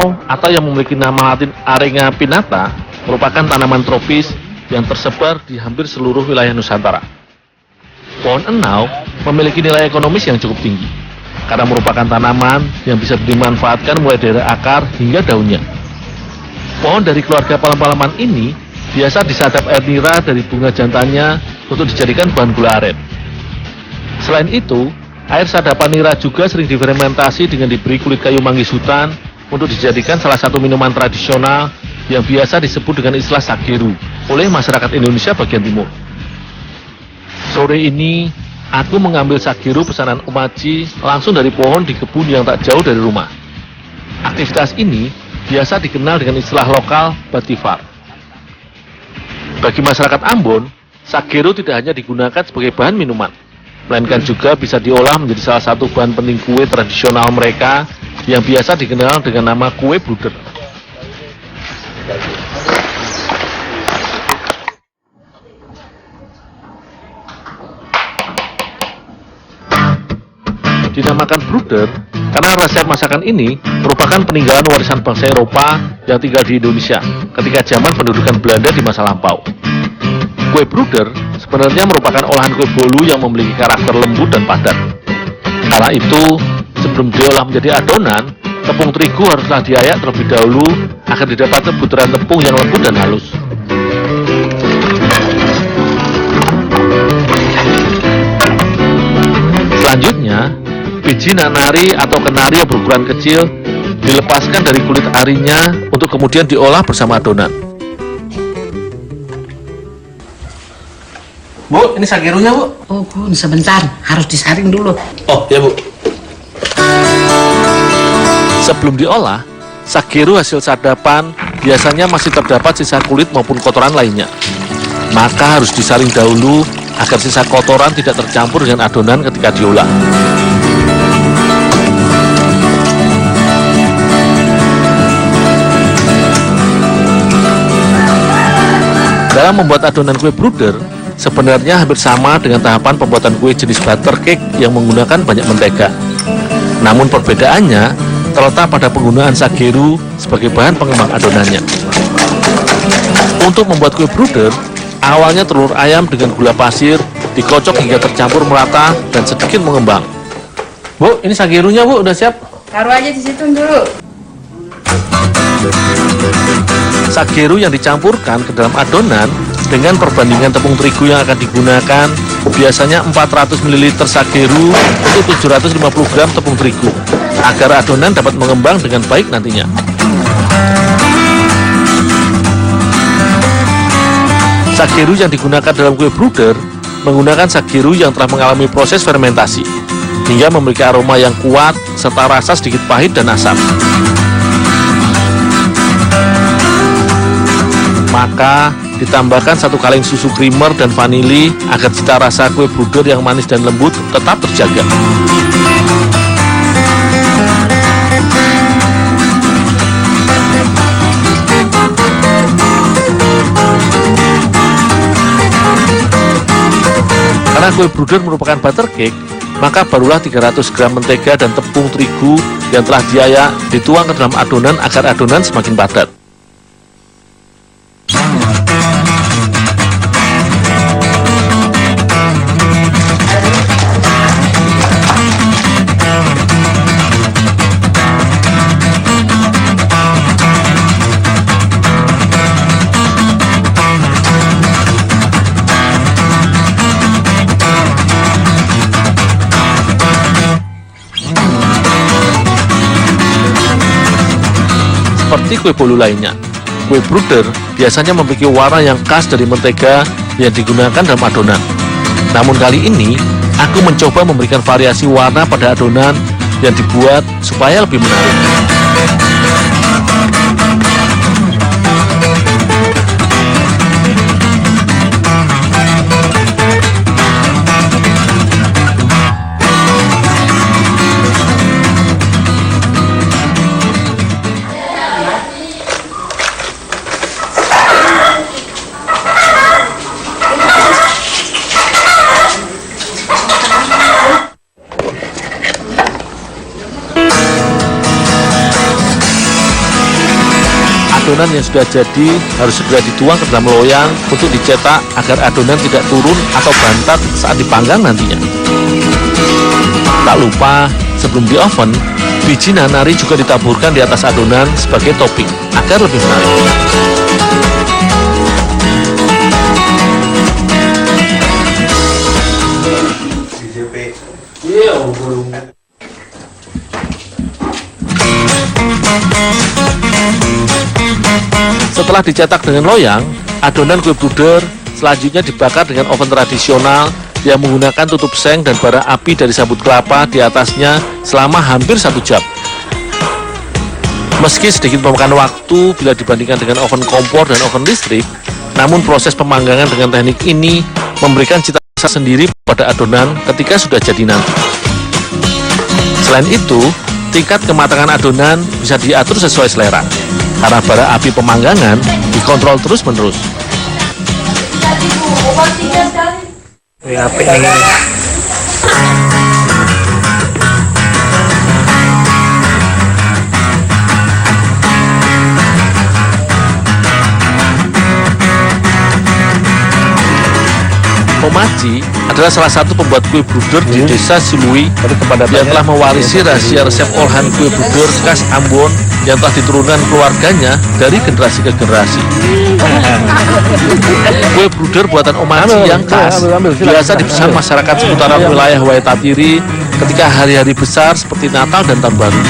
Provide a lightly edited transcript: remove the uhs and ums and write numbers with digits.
enau atau yang memiliki nama latin Arenga pinnata merupakan tanaman tropis yang tersebar di hampir seluruh wilayah Nusantara. Pohon enau memiliki nilai ekonomis yang cukup tinggi karena merupakan tanaman yang bisa dimanfaatkan mulai dari akar hingga daunnya. Pohon dari keluarga palem-paleman ini biasa disadap air nira dari bunga jantannya untuk dijadikan bahan gula aren. Selain itu, air sadapan nira juga sering difermentasi dengan diberi kulit kayu manggis hutan untuk dijadikan salah satu minuman tradisional yang biasa disebut dengan istilah sageru oleh masyarakat Indonesia bagian timur. Sore ini, aku mengambil sageru pesanan Omaji langsung dari pohon di kebun yang tak jauh dari rumah. Aktivitas ini biasa dikenal dengan istilah lokal batifar. Bagi masyarakat Ambon, sageru tidak hanya digunakan sebagai bahan minuman, melainkan juga bisa diolah menjadi salah satu bahan penting kue tradisional mereka yang biasa dikenal dengan nama kue bruder. Dinamakan bruder karena resep masakan ini merupakan peninggalan warisan bangsa Eropa yang tinggal di Indonesia ketika zaman pendudukan Belanda di masa lampau. Kue bruder sebenarnya merupakan olahan kue bolu yang memiliki karakter lembut dan padat. Kala itu, sebelum diolah menjadi adonan, tepung terigu haruslah diayak terlebih dahulu agar didapatkan butiran tepung yang lembut dan halus. Selanjutnya, biji nanari atau kenari yang berukuran kecil dilepaskan dari kulit arinya untuk kemudian diolah bersama adonan. Bu, ini sagerunya, Bu. Oh, Bun, sebentar. Harus disaring dulu. Oh, ya, Bu. Sebelum diolah, sageru hasil sadapan biasanya masih terdapat sisa kulit maupun kotoran lainnya. Maka harus disaring dahulu agar sisa kotoran tidak tercampur dengan adonan ketika diolah. Dalam membuat adonan kue bruder, sebenarnya hampir sama dengan tahapan pembuatan kue jenis butter cake yang menggunakan banyak mentega. Namun perbedaannya terletak pada penggunaan sageru sebagai bahan pengembang adonannya. Untuk membuat kue bruder, awalnya telur ayam dengan gula pasir dikocok hingga tercampur merata dan sedikit mengembang. Bu, ini sagerunya, Bu, udah siap? Taruh aja di situ dulu. Sageru yang dicampurkan ke dalam adonan dengan perbandingan tepung terigu yang akan digunakan biasanya 400 ml sageru untuk 750 gram tepung terigu agar adonan dapat mengembang dengan baik nantinya. Sageru yang digunakan dalam kue bruder menggunakan sageru yang telah mengalami proses fermentasi hingga memiliki aroma yang kuat serta rasa sedikit pahit dan asam. Maka ditambahkan 1 kaleng susu creamer dan vanili agar cita rasa kue bruder yang manis dan lembut tetap terjaga. Karena kue bruder merupakan butter cake, maka barulah 300 gram mentega dan tepung terigu yang telah diayak dituang ke dalam adonan agar adonan semakin padat. Seperti kue bolu lainnya, kue bruder biasanya memiliki warna yang khas dari mentega yang digunakan dalam adonan. Namun kali ini, aku mencoba memberikan variasi warna pada adonan yang dibuat supaya lebih menarik. adonan yang sudah jadi harus segera dituang ke dalam loyang untuk dicetak agar adonan tidak turun atau bantat saat dipanggang nantinya. Tak lupa, sebelum di oven, biji nanari juga ditaburkan di atas adonan sebagai topping agar lebih menarik. Setelah dicetak dengan loyang, adonan kue bruder selanjutnya dibakar dengan oven tradisional yang menggunakan tutup seng dan bara api dari sabut kelapa di atasnya selama hampir 1 jam. Meski sedikit memakan waktu bila dibandingkan dengan oven kompor dan oven listrik, namun proses pemanggangan dengan teknik ini memberikan cita rasa sendiri pada adonan ketika sudah jadi nanti. Selain itu, tingkat kematangan adonan bisa diatur sesuai selera, karena bara api pemanggangan dikontrol terus-menerus. Omaci adalah salah satu pembuat kue bruder di desa Silui yang telah mewarisi rahasia resep olahan kue bruder khas Ambon yang telah diturunkan keluarganya dari generasi ke generasi. Kue bruder buatan Omaci yang khas biasa dipesan masyarakat seputaran wilayah Waitatiri ketika hari-hari besar seperti Natal dan Tahun Baru.